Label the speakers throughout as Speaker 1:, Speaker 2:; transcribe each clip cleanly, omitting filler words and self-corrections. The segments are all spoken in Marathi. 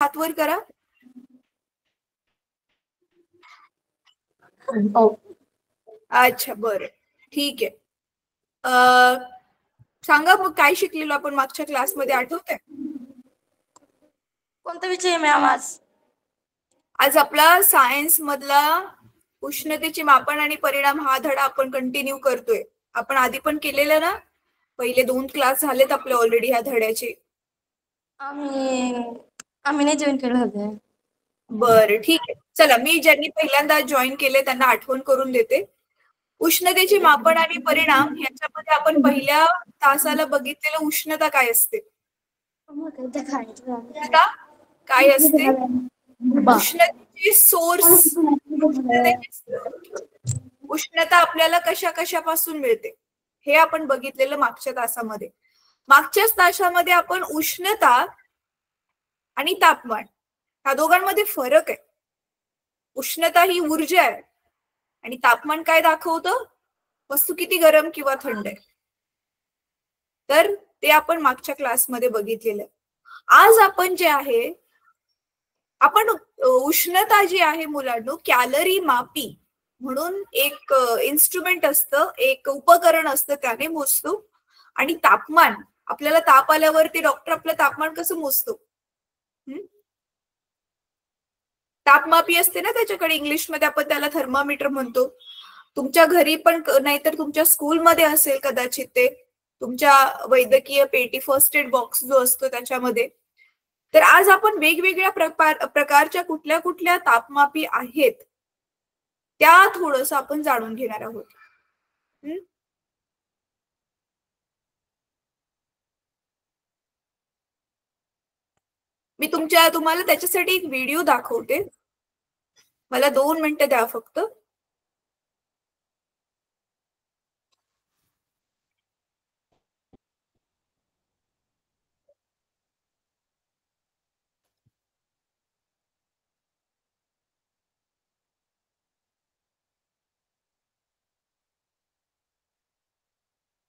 Speaker 1: हात वर करा. अच्छा बरं ठीक आहे. सांगा मग काय शिकलेलो आपण मागच्या क्लासमध्ये, आठवतंय?
Speaker 2: कोणता विषय मॅम
Speaker 1: आज आपला सायन्स मधला उष्णतेचे मापन आणि परिणाम हा धडा आपण कंटिन्यू करतोय. आपण आधी पण केलेलं ना, पहिले 2 क्लास झालेत आपले ऑलरेडी ह्या धड्याचे.
Speaker 2: आम्ही नाही जॉईन केलं होते.
Speaker 1: बरं ठीक आहे. चला मी ज्यांनी पहिल्यांदा जॉईन केले त्यांना आठवण करून देते. उष्णतेचे मापन आणि परिणाम याच्यामध्ये आपण पहिल्या तासाला बघितलेलं उष्णता काय असते. उष्णता काय असते? उष्णतेचे सोर्स, उष्णता आपल्याला कशा कशापासून मिळते हे आपण बघितलेलं मागच्या तासामध्ये. मागच्याच तासामध्ये आपण उष्णता आणि तापमान या दोघांमध्ये फरक आहे. उष्णता ही ऊर्जा आहे आणि तापमान काय दाखवतं, वस्तू किती गरम किंवा थंड आहे. तर ते आपण मागच्या क्लासमध्ये बघितलेलं. आज आपण जे आहे, आपण उष्णता जी आहे मुलांनो, कॅलरी मापी म्हणून एक इन्स्ट्रुमेंट असतं, एक उपकरण असतं, त्याने मोजतो. आणि तापमान, आपल्याला ताप आल्यावरती डॉक्टर आपलं तापमान कसं मोजतो, तापमापी असते ना त्याच्याकडे, इंग्लिशमध्ये आपण त्याला थर्मामीटर म्हणतो. तुमच्या घरी पण नाहीतर तुमच्या स्कूलमध्ये असेल कदाचित, ते तुमच्या वैद्यकीय पेटी फर्स्ट एड बॉक्स जो असतो त्याच्यामध्ये. तर आज आपण वेगवेगळ्या प्रकारच्या कुठल्या कुठल्या तापमापी आहेत त्या थोडंसं आपण जाणून घेणार आहोत. मी तुम्हाला त्याच्यासाठी एक व्हिडिओ दाखवते. मला 2 मिनिटं द्या फक्त.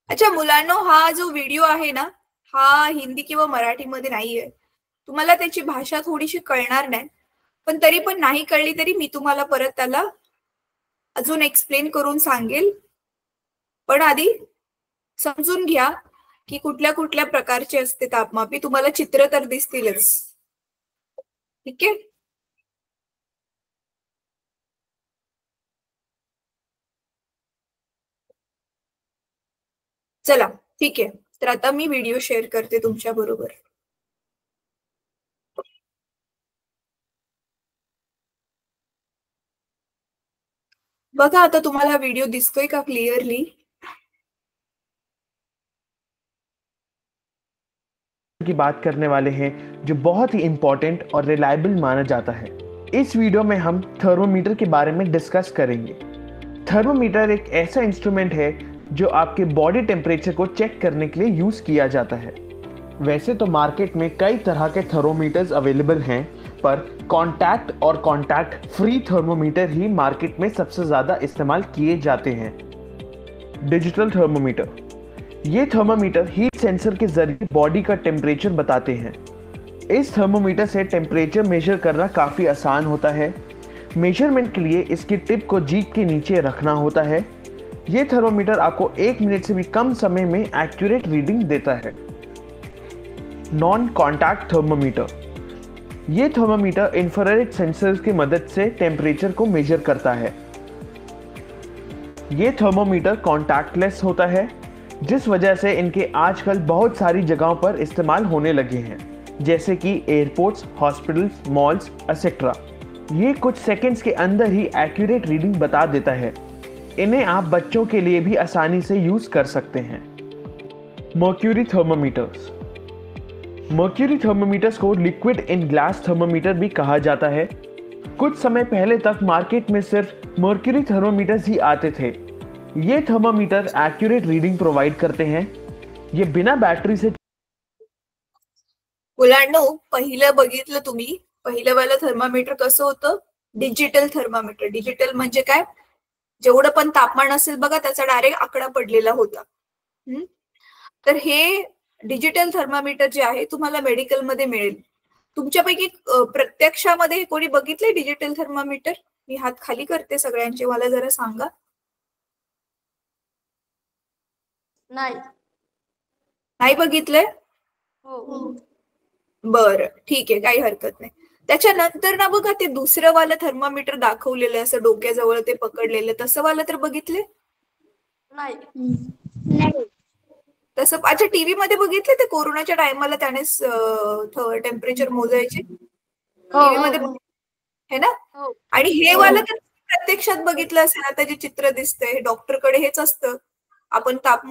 Speaker 1: अच्छा मुलांनो, हा जो व्हिडिओ आहे ना, हा हिंदी किंवा मराठीमध्ये नाहीये. तुम्हाला त्याची भाषा थोडीशी कळणार नाही, पण तरी पण नाही कळली तरी मी तुम्हाला परत त्याला अजून एक्सप्लेन करून सांगेल. पण आधी समजून घ्या की कुठल्या कुठल्या प्रकारचे असते तापमापी. तुम्हाला चित्र तर दिसतीलच, ठीक आहे. चला ठीक आहे. तर आता मी व्हिडिओ शेअर करते तुमच्या बरोबर. बघा आता तुम्हाला व्हिडिओ दिसतोय का क्लिअरली?
Speaker 3: की बात करने वाले हैं जो बहुत ही इंपॉर्टेंट और रिलायबल माना जाता है। इस वीडियो में हम थर्मोमीटर के बारे में डिस्कस करेंगे। थर्मोमीटर एक ऐसा इंस्ट्रूमेंट है जो आपके बॉडी टेम्परेचर को चेक करने के लिए यूज किया जाता है। वैसे तो मार्केट में कई तरह के थर्मोमीटर्स अवेलेबल हैं, पर कॉन्टैक्ट और कॉन्टैक्ट फ्री थर्मोमीटर ही मार्केट में सबसे ज्यादा इस्तेमाल किए जाते हैं। डिजिटल थर्मोमीटर, ये थर्मोमीटर हीट सेंसर के जरिए बॉडी का टेम्परेचर बताते हैं। इस थर्मोमीटर से टेम्परेचर मेजर करना काफ़ी आसान होता है। मेजरमेंट के लिए इसकी टिप को जीभ के नीचे रखना होता है। ये थर्मोमीटर आपको 1 मिनट से भी कम समय में एक्यूरेट रीडिंग देता है। नॉन कॉन्टैक्ट थर्मोमीटर, ये थर्मोमीटर इंफ्रारेड सेंसर्स की मदद से टेम्परेचर को मेजर करता है। ये थर्मोमीटर कॉन्टैक्टलेस होता है, जिस वजह से इनके आजकल बहुत सारी जगहों पर इस्तेमाल होने लगे हैं, जैसे कि एयरपोर्ट्स, हॉस्पिटल्स, मॉल्स एक्सेट्रा। ये कुछ सेकंड्स के अंदर ही एक्यूरेट रीडिंग बता देता है। इन्हें आप बच्चों के लिए भी आसानी से यूज कर सकते हैं। मर्क्यूरी थर्मोमीटर्स, मर्क्यूरी थर्मोमीटर्स को लिक्विड इन ग्लास थर्मोमीटर भी कहा जाता है। कुछ समय पहले तक मार्केट में सिर्फ मर्क्यूरी थर्मोमीटर्स ही आते थे। ये थर्मोमीटर एक्यूरेट रीडिंग प्रोवाइड करते हैं। ये बिना बैटरी से।
Speaker 1: मुलांनो, पहिलं बघितलं तुम्ही, पहिलं वाला थर्मामीटर कसं होतं? Digital thermometer. डिजिटल म्हणजे काय? जेवढं पण तापमान असेल बघा त्याचा डायरेक्ट आकडा पडलेला होता. तर हे डिजिटल थर्मामीटर जे आहे तुम्हाला मेडिकल मध्ये मिळेल. तुमच्यापैकी प्रत्यक्षामध्ये कोणी बघितलंय डिजिटल थर्मामीटर? मी हात खाली करते सगळ्यांचे, मला जरा सांगा. नाही बघितलंय?
Speaker 2: हो.
Speaker 1: बरं, ठीक आहे, काही हरकत नाही. त्याच्यानंतर ना बघा ते दुसरं वाला थर्मामीटर दाखवलेलं असं डोक्याजवळ ते पकडलेलं, तसं वाला तर बघितले?
Speaker 2: नाही.
Speaker 1: तसं अच्छा टीव्ही मध्ये बघितले ते कोरोनाच्या टायमाला त्यानेच टेम्परेचर मोजायचे टीव्ही मध्ये हे ना. आणि हे वाला तर प्रत्यक्षात बघितलं असेल. आता जे चित्र दिसतंय डॉक्टरकडे हेच असतं. आपण ताप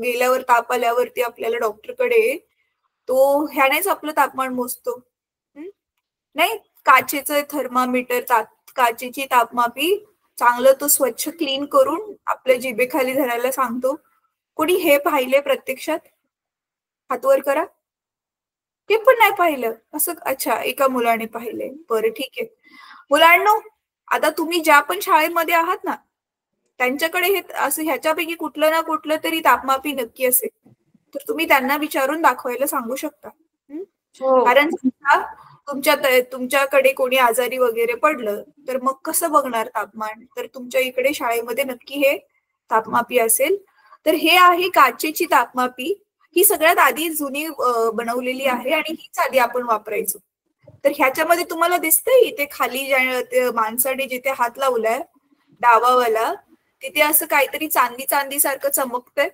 Speaker 1: गेल्यावर ताप आल्यावरती आपल्याला डॉक्टरकडे तो ह्यानेच आपलं तापमान मोजतो नाही. काचेचं थर्मामीटर, काचेची तापमापी चांगलं तो स्वच्छ क्लीन करून आपल्या जिभेखाली धरायला सांगतो. कोणी हे पाहिले प्रत्यक्षात? हातवर करा. ते पण नाही पाहिलं असं? अच्छा, एका मुलाने पाहिले. बरं, ठीक आहे. मुलांनो, आता तुम्ही ज्या पण शाळेमध्ये आहात ना त्यांच्याकडे हे असं ह्याच्यापैकी कुठलं ना कुठलं तरी तापमापी नक्की असेल, तर तुम्ही त्यांना विचारून दाखवायला सांगू शकता. कारण तुमच्याकडे कोणी आजारी वगैरे पडलं तर मग कसं बघणार तापमान? तर तुमच्या इकडे शाळेमध्ये नक्की हे तापमापी असेल. तर हे आहे काचेची तापमापी. ही सगळ्यात आधी जुनी बनवलेली आहे आणि हीच आधी आपण वापरायचो. तर ह्याच्यामध्ये तुम्हाला दिसतंय इथे खाली माणसाने जिथे हात लावलाय डावावाला, तिथे असं काहीतरी चांदी सारखं चमकतंय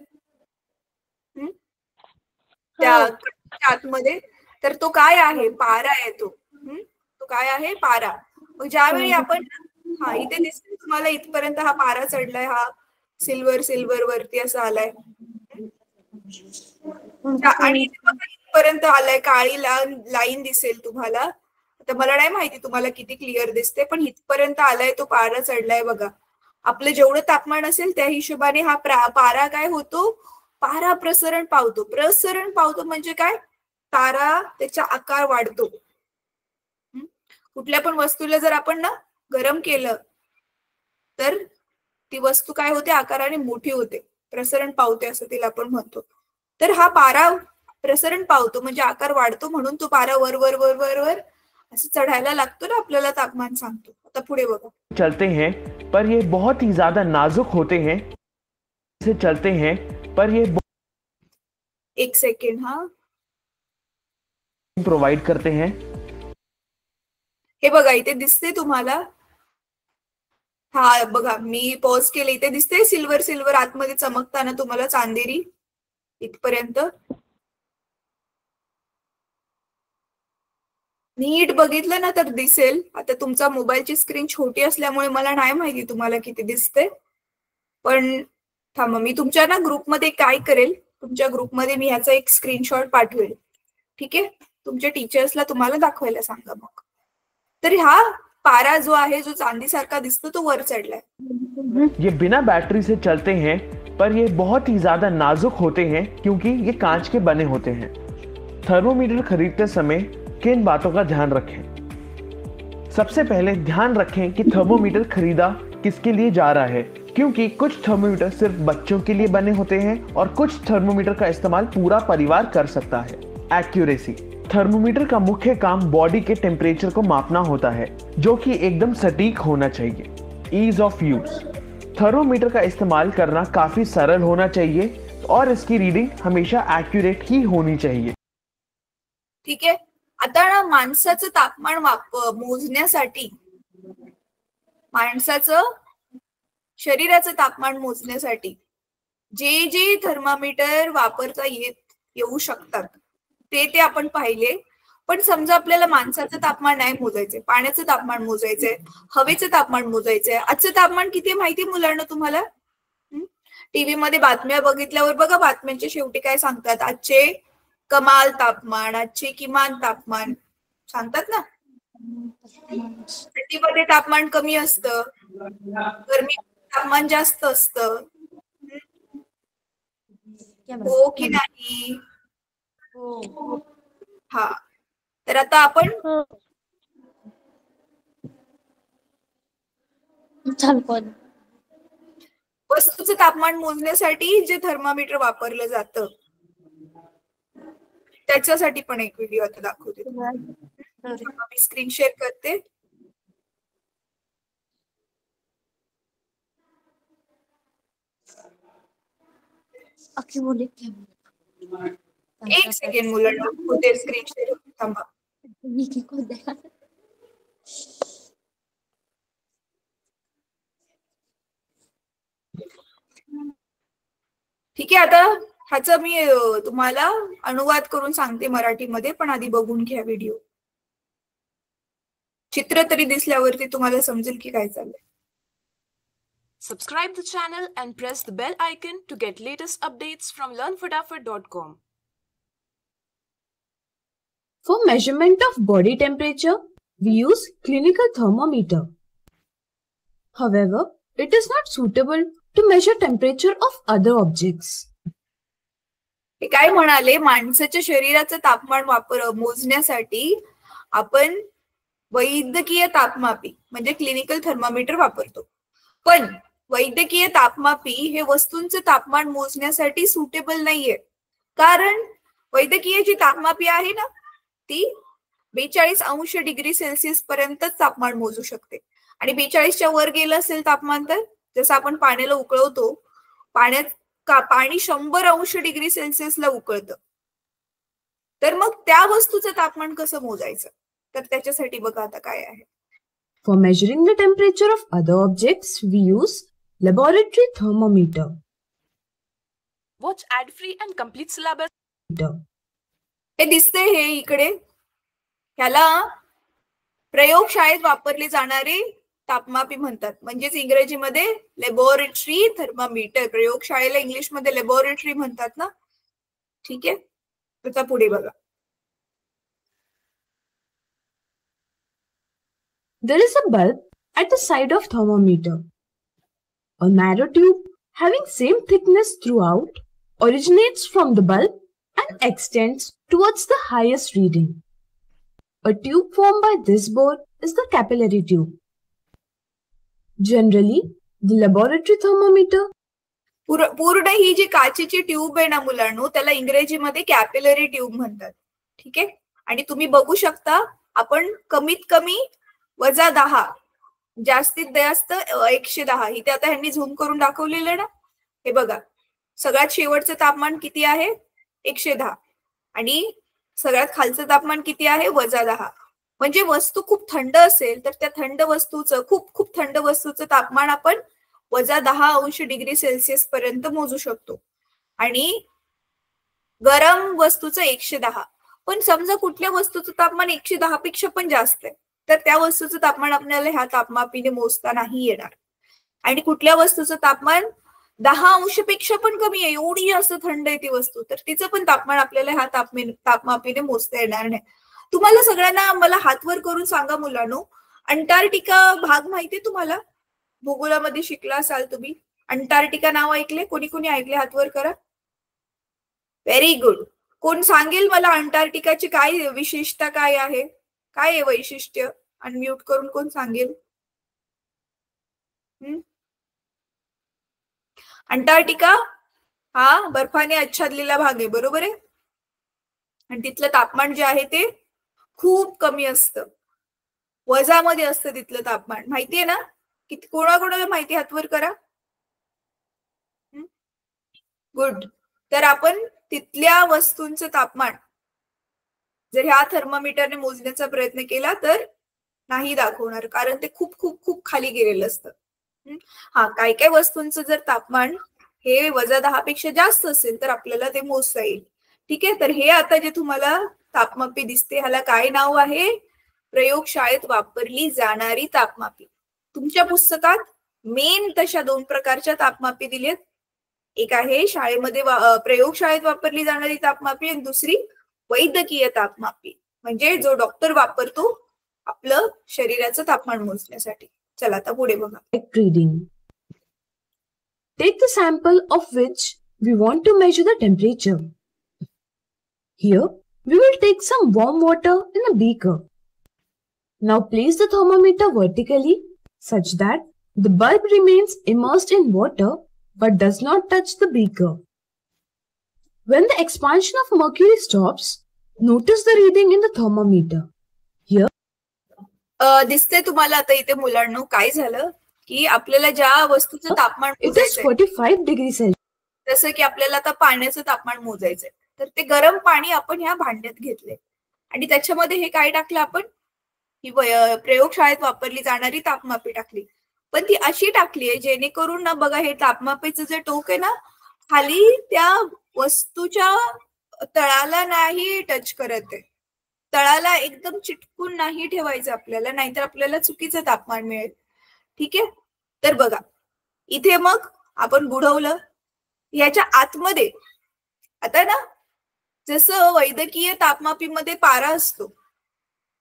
Speaker 1: त्या आतमध्ये. तर तो काय आहे? पारा आहे तो. तो काय आहे? पारा. मग ज्यावेळी आपण इथे दिसतोय तुम्हाला इथपर्यंत हा पारा चढलाय, हा सिल्वर वरती असा आलाय आणि इथपर्यंत आलाय. काळी लाईन दिसेल तुम्हाला. आता मला नाही माहिती तुम्हाला किती क्लिअर दिसते, पण इथपर्यंत आलाय तो पारा चढलाय बघा. आपलं जेवढं तापमान असेल त्या हिशोबाने हा पारा काय होतो? पारा प्रसरण पावतो. प्रसरण पावतो म्हणजे काय? पारा त्याचा आकार वाढतो. कुठल्या पण वस्तूला जर आपण ना गरम केलं तर ती वस्तू काय होते? आकाराने मोठी होते, प्रसरण पावते असं तिला आपण म्हणतो. तर हा पारा प्रसरण पावतो म्हणजे आकार वाढतो, म्हणून तो पारा वर वर वर वर वर असं चढायला लागतो ना, आपल्याला तापमान सांगतो. आता पुढे बघा.
Speaker 3: चलते हैं पर ये बहुत ही ज्यादा नाजुक होते हैं. से चलते हैं पर ये
Speaker 1: एक सेकंड
Speaker 3: प्रोवाइड करते हैं.
Speaker 1: हे बघा इथे दिसते तुम्हाला. बघा मी पॉज केले. इथे दिसते सिल्वर आतमध्ये चमकताना तुम्हाला चांदेरी इथपर्यंत. नीट बघितलं ना तर दिसेल. आता तुमचा मोबाईलची स्क्रीन छोटी असल्यामुळे मला नाही माहिती तुम्हाला किती दिसते, पण थांबा मी तुमच्या ना ग्रुपमध्ये काय करेल, तुमच्या ग्रुपमध्ये मी ह्याचा एक स्क्रीनशॉट पाठवेल. ठीक आहे, तुमच्या टीचर्सला तुम्हाला दाखवायला सांगा मग. तर हा पारा जो आहे, जो चांदी सारखा दिसतो, तो वर चढलाय.
Speaker 3: ये बिना बैटरी से चलते हैं पर ये बहुत ही ज्यादा नाजुक होते हैं क्योंकि ये कांच के बने होते हैं. थर्मोमीटर खरीदते समय किन बातों का ध्यान रखें? सबसे पहले ध्यान रखें कि थर्मोमीटर खरीदा किसके लिए जा रहा है, क्योंकि कुछ थर्मोमीटर सिर्फ बच्चों के लिए बने होते हैं और कुछ थर्मोमीटर का इस्तेमाल पूरा परिवार कर सकता है. एक्यूरेसी. थर्मोमीटर का मुख्य काम बॉडी के टेम्परेचर को मापना होता है, जो कि एकदम सटीक होना चाहिए. ईज ऑफ यूज. थर्मोमीटर का इस्तेमाल करना काफी सरल होना चाहिए और इसकी रीडिंग हमेशा एक्यूरेट ही होनी चाहिए.
Speaker 1: ठीक आहे. आता ना माणसाचं तापमान मोजण्यासाठी, माणसाचं शरीराचं तापमान मोजण्यासाठी जे थर्मामीटर वापरता येऊ शकतात ते आपण पाहिले. पण समजा आपल्याला माणसाचं तापमान नाही मोजायचंय, पाण्याचं तापमान मोजायचंय, हवेचं तापमान मोजायचंय. आजचं तापमान किती माहिती मुलांना तुम्हाला? टीव्ही मध्ये बातम्या बघितल्यावर बघा, बातम्यांच्या शेवटी काय सांगतात? आजचे कमाल तापमान, आजचे किमान तापमान सांगतात ना. थंडीमध्ये तापमान कमी असतं, गरमी तापमान जास्त असतं. हो की नाही? तर आता आपण वस्तूचं तापमान मोजण्यासाठी जे थर्मामीटर वापरलं जातं त्याच्यासाठी पण एक व्हिडिओ आता दाखवते. मी स्क्रीन शेअर करते. एक सेकंड मुलांना होते स्क्रीन शेअर थांबा. ठीक आहे, आता ह्याचा मी तुम्हाला अनुवाद करून सांगते मराठीमध्ये, पण आधी बघून घ्या व्हिडिओ. चित्र तरी दिसल्यावरती तुम्हाला समजेल की काय चाललंय.
Speaker 4: Subscribe the channel and press the bell icon to get latest updates from learnfatafat.com. For measurement of body temperature, we use clinical thermometer. However, it is not suitable to measure temperature of other objects.
Speaker 1: हे काय म्हणाले, माणसाच्या शरीराचं तापमान मोजण्यासाठी आपण वैद्यकीय तापमापी म्हणजे क्लिनिकल थर्मामीटर वापरतो. पण वैद्यकीय तापमापी हे वस्तूंचं तापमान मोजण्यासाठी सुटेबल नाहीये. कारण वैद्यकीय जी तापमापी आहे ना ती 42°C पर्यंतच तापमान मोजू शकते. आणि 42च्या वर गेलं असेल तापमान तर जसं आपण पाण्याला उकळवतो, पाणी 100°C उकळतं, तर मग त्या वस्तूचं तापमान कसं मोजायचं, तर त्याच्यासाठी बघा आता काय आहे.
Speaker 4: For measuring the temperature of other objects, we use laboratory thermometer. Watch ad-free and complete syllabus.
Speaker 1: हे दिसते हे इकडे, ह्याला प्रयोगशाळेत वापरले जाणारे तापमापी म्हणतात. म्हणजेच इंग्रजीमध्ये लॅबोरेटरी थर्मामीटर. प्रयोगशाळेला इंग्लिशमध्ये लॅबोरेटरी म्हणतात ना. ठीक आहे, आता पुढे बघा.
Speaker 4: There is a bulb at the side of thermometer. A narrow tube having same thickness throughout originates from the bulb and extends towards the highest reading. A tube formed by this bore is the capillary tube. Generally, the laboratory thermometer
Speaker 1: पूर्ण ही जी काचेची ट्यूब आहे ना मुलांनो, त्याला इंग्रजीमध्ये कॅपिलरी ट्यूब म्हणतात. ठीक आहे, आणि तुम्ही बघू शकता आपण कमीत कमी -10 जास्तीत जास्त 110 इथे आता ह्यांनी झूम करून दाखवलेलं ना. हे बघा, सगळ्यात शेवटचं तापमान किती आहे 110 आणि सगळ्यात खालचं तापमान किती आहे -10. म्हणजे वस्तू खूप थंड असेल तर त्या थंड वस्तूचं खूप थंड वस्तूचं तापमान आपण -10°C पर्यंत मोजू शकतो आणि गरम वस्तूचं 110. पण समजा कुठल्या वस्तूचं तापमान 110 पेक्षा पण जास्त आहे तर त्या वस्तूचं तापमान आपल्याला ह्या तापमापीने मोजता नाही येणार. आणि कुठल्या वस्तूचं तापमान 10° पेक्षा पण कमी आहे, एवढी जास्त थंड आहे ती वस्तू, तर तिचं पण तापमान आपल्याला ह्या तापमापीने मोजता येणार नाही. तुम्हाला सगळ्यांना मला हातवर करून सांगा मुलांनो, अंटार्क्टिका भाग माहितीये तुम्हाला? भूगोलामध्ये शिकला असाल तुम्ही. अंटार्क्टिका नाव ऐकले? कोणी कोणी ऐकले? हातवर करा. Very good. कोण सांगेल मला अंटार्क्टिकाची काय विशेषता काय आहे, काय आहे वैशिष्ट्य? अनम्यूट करून कोण सांगेल? अंटार्क्टिका हा बर्फाने आच्छादलेला भाग आहे, बरोबर आहे. आणि तिथलं तापमान जे आहे ते खूप कमी असतं, वजामध्ये असतं तिथलं तापमान. माहितीये ना? किती कोणाकोणाला माहिती? हातवर करा. गुड. तर आपण तिथल्या वस्तूंचं तापमान जर ह्या थर्मामीटरने मोजण्याचा प्रयत्न केला तर नाही दाखवणार, कारण ते खूप खूप खूप खाली गेलेलं असतं. हा, काय काय वस्तूंचं जर तापमान हे -10 पेक्षा जास्त असेल तर आपल्याला ते मोजता येईल. ठीक आहे, तर हे आता जे तुम्हाला तापमापी दिसते ह्याला काय नाव आहे? प्रयोगशाळेत वापरली जाणारी तापमापी. तुमच्या पुस्तकात मेन तशा 2 प्रकारच्या तापमापी दिलेत. एक आहे शाळेमध्ये प्रयोगशाळेत वापरली जाणारी तापमापी आणि दुसरी वैद्यकीय तापमापी, म्हणजे जो डॉक्टर वापरतो आपलं शरीराचं तापमान मोजण्यासाठी. चला आता पुढे बघा.
Speaker 4: Reading. Take the sample of which we want to measure the temperature. Here, we will take some warm water in a beaker. Now place the thermometer vertically such that the bulb remains immersed in water but does not touch the beaker. When the expansion of mercury stops, notice the reading in the thermometer.
Speaker 1: दिसते तुम्हाला आता इथे मुलांनो काय झालं की आपल्याला ज्या वस्तूचं तापमान
Speaker 4: It is
Speaker 1: मोजायचंय,
Speaker 4: 45 degrees Celsius.
Speaker 1: जसं की आपल्याला आता पाण्याचं तापमान मोजायचंय, तर ते गरम पाणी आपण ह्या भांड्यात घेतले आणि त्याच्यामध्ये हे काय टाकलं आपण, ही प्रयोगशाळेत वापरली जाणारी तापमापी टाकली. पण ती अशी टाकली आहे जेणेकरून ना बघा हे तापमापीचं जे टोक आहे ना खाली त्या वस्तूच्या तळाला नाही टच करत आहे, तळाला एकदम चिटकून नाही ठेवायचं आपल्याला, नाहीतर आपल्याला चुकीचं तापमान मिळेल. ठीक आहे, तर बघा इथे मग आपण बुडवलं याच्या आतमध्ये. आता ना जसं वैद्यकीय तापमापीमध्ये पारा असतो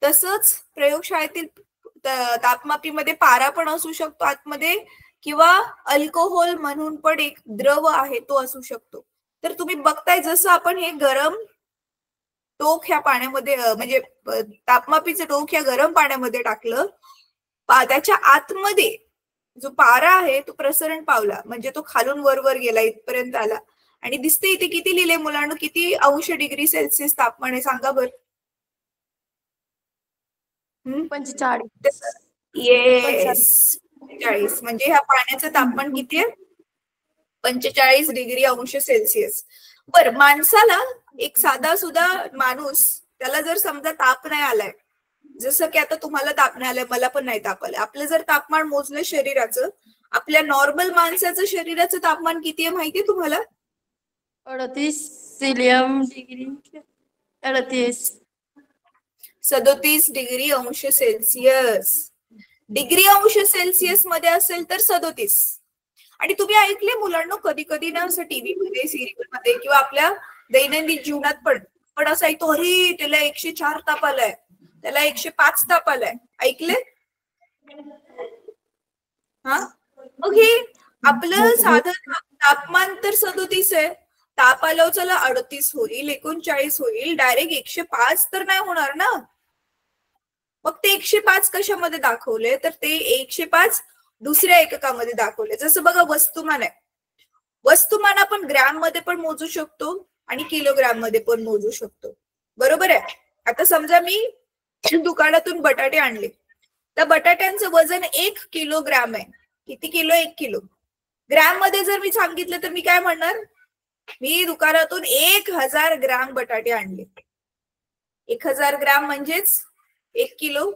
Speaker 1: तसंच प्रयोगशाळेतील तापमापीमध्ये पारा पण असू शकतो आतमध्ये, किंवा अल्कोहोल म्हणून पण एक द्रव आहे तो असू शकतो. तर तुम्ही बघताय जसं आपण हे गरम टोक ह्या पाण्यामध्ये म्हणजे तापमापीचं टोक ह्या गरम पाण्यामध्ये टाकलं, त्याच्या आतमध्ये जो पारा आहे तो प्रसरण पावला, म्हणजे तो खालून वर गेला, इथपर्यंत आला. आणि दिसते इथे किती लिहिले मुलांना, किती अंश डिग्री सेल्सिअस तापमान आहे सांगा बर.
Speaker 2: 45.
Speaker 1: येस, 45. म्हणजे ह्या पाण्याचं तापमान किती आहे, 45 डिग्री अंश सेल्सिअस. बर, माणसाला एक साधा सुद्धा माणूस, त्याला जर समजा ताप नाही आलाय, जसं की आता तुम्हाला ताप नाही आलाय, मला पण नाही ताप आलाय, आपलं जर तापमान मोजलं शरीराचं, आपल्या नॉर्मल माणसाचं शरीराचं तापमान किती आहे माहितीये तुम्हाला?
Speaker 2: 38 सीलियम डिग्री 38.
Speaker 1: 37 डिग्री अंश सेल्सिअस. डिग्री अंश सेल्सिअस मध्ये असेल तर 37. आणि तुम्ही ऐकले मुलांना कधी कधी ना असं टीव्ही मध्ये, सिरियल मध्ये किंवा आपल्या दैनंदिन जीवनात पण असं ऐकतो, अरे त्याला 104 ताप आलाय, त्याला 105 ताप आलाय, ऐकले? हा, मग हे आपलं साधं तापमान तर 37 आहे, ताप आल्यावर चला 38 होईल, 39 होईल, डायरेक्ट 105 तर नाही होणार ना. मग ते 105 कशामध्ये दाखवले, तर ते 105 दुसऱ्या एककामध्ये दाखवले. जसं बघा वस्तुमान आहे, वस्तुमान आपण ग्रॅम मध्ये पण मोजू शकतो आणि किलोग्राम मध्ये पण मोजू शकतो, बरोबर आहे. आता समजा मी दुकानातून बटाटे आणले, त्या बटाट्यांचं वजन 1 किलोग्राम आहे. किती किलो? 1 किलो. ग्रॅम मध्ये जर मी सांगितलं तर मी काय म्हणणार, मी दुकानातून 1000 ग्रॅम बटाटे आणले. 1000 ग्रॅम म्हणजेच 1 किलो,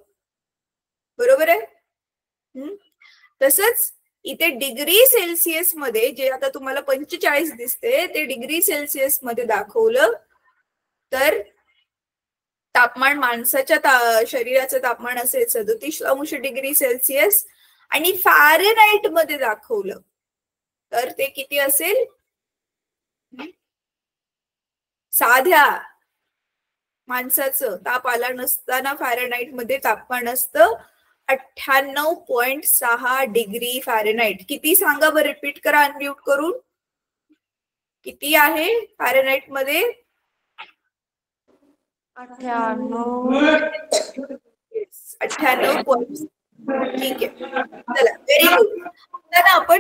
Speaker 1: बरोबर आहे. तसंच इथे डिग्री सेल्सिअस मध्ये जे आता तुम्हाला 45 दिसते ते डिग्री सेल्सिअस मध्ये दाखवलं तर तापमान माणसाच्या शरीराचं तापमान असेल 37 अंश डिग्री सेल्सिअस, आणि फॅरेनहाइट मध्ये दाखवलं तर ते किती असेल, साध्या माणसाचं ताप आला नसताना फॅरेनहाइट मध्ये तापमान असतं 98.6 डिग्री फॅरेनहाइट. किती सांगा बरं, रिपीट करा अनम्यूट करून, किती आहे फॅरेनहाइट मध्ये? 98. ठीक आहे, चला व्हेरी गुड. तर आपण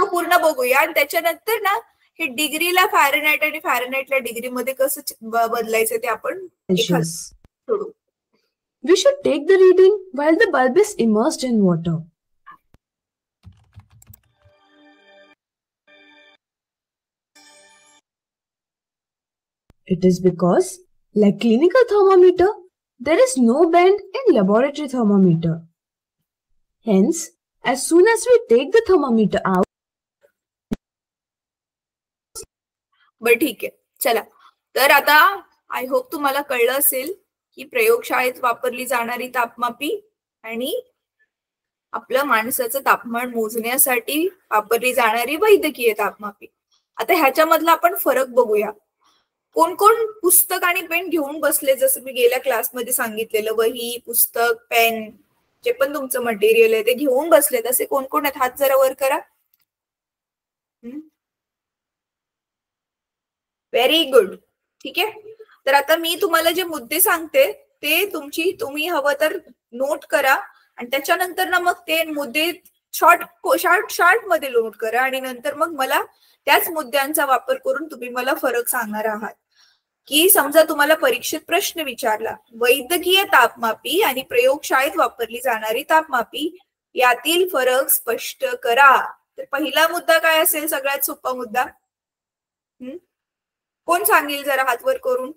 Speaker 1: पूर्ण बघूया आणि त्याच्यानंतर ना हे डिग्रीला फॅरेनहाइट आणि फॅरेनहाइटला डिग्री मध्ये कसं बदलायचं ते आपण सोडू.
Speaker 4: We should take the reading while the bulb is immersed in water. It is because, like clinical thermometer, there is no bend in laboratory thermometer. Hence, as soon as we take the thermometer out,
Speaker 1: बर ठीक आहे, चला. तर आता आय होप तुम्हाला कळलं असेल की प्रयोगशाळेत वापरली जाणारी तापमापी आणि आपलं माणसाचं तापमान मोजण्यासाठी वापरली जाणारी वैद्यकीय तापमापी. आता ह्याच्यामधला आपण फरक बघूया. कोण कोण पुस्तक आणि पेन घेऊन बसले, जसं मी गेल्या क्लासमध्ये सांगितलेलं, वही, पुस्तक, पेन, जे पण तुमचं मटेरियल आहे ते घेऊन बसलेत, असे कोण कोण आहेत? हात जरा वर करा. Very good. ठीक आहे, तर आता मी तुम्हाला जे मुद्दे सांगते ते तुम्ही हवं तर नोट करा आणि त्याच्यानंतर ना मग ते मुद्दे शॉर्ट मध्ये नोट करा आणि नंतर मग मला त्याच मुद्द्यांचा वापर करून तुम्ही मला फरक सांगणार आहात की समजा तुम्हाला परीक्षेत प्रश्न विचारला, वैद्यकीय तापमापी आणि प्रयोगशाळेत वापरली जाणारी तापमापी यातील फरक स्पष्ट करा. तर पहिला मुद्दा काय असेल? सगळ्यात सोपा मुद्दा. कोण सांगेल जरा हात वर करून?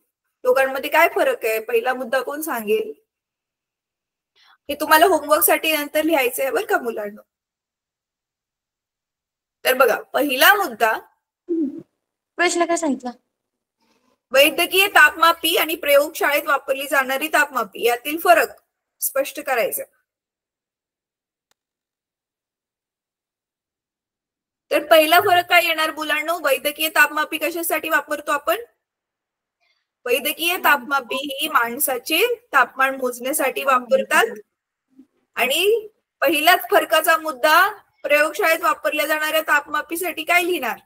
Speaker 1: दोघांमध्ये काय फरक आहे? पहिला मुद्दा कोण सांगेल? हे तुम्हाला होमवर्क साठी नंतर लिहायचं आहे बरं का मुलांना. तर बघा, पहिला मुद्दा,
Speaker 2: प्रश्न काय सांगितला?
Speaker 1: वैद्यकीय तापमापी आणि प्रयोगशाळेत वापरली जाणारी तापमापी यातील फरक स्पष्ट करायचं. तर पहिला फरक काय येणार मुलांनो? वैद्यकीय तापमापी कशासाठी वापरतो आपण? वैद्यकीय तापमापी ही माणसाचे तापमान मोजण्यासाठी वापरतात. आणि पहिलाच फरकाचा मुद्दा, प्रयोगशाळेत वापरल्या जाणाऱ्या तापमापीसाठी काय लिहिणार?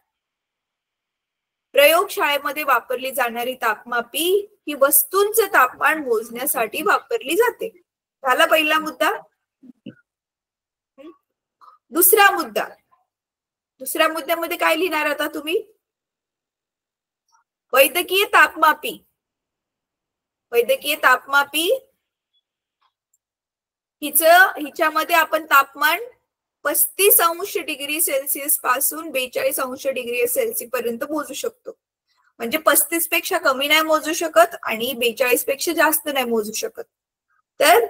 Speaker 1: प्रयोगशाळेमध्ये वापरली जाणारी तापमापी ही वस्तूंचे तापमान मोजण्यासाठी वापरली जाते. झाला पहिला मुद्दा. दुसरा मुद्दा, दुसऱ्या मुद्द्यामध्ये काय लिहिणार आता तुम्ही? वैद्यकीय तापमापी, वैद्यकीय तापमापी हिच्यामध्ये आपण तापमान 35°C पासून 42°C पर्यंत मोजू शकतो. म्हणजे 35 पेक्षा कमी नाही मोजू शकत आणि 42 पेक्षा जास्त नाही मोजू शकत. तर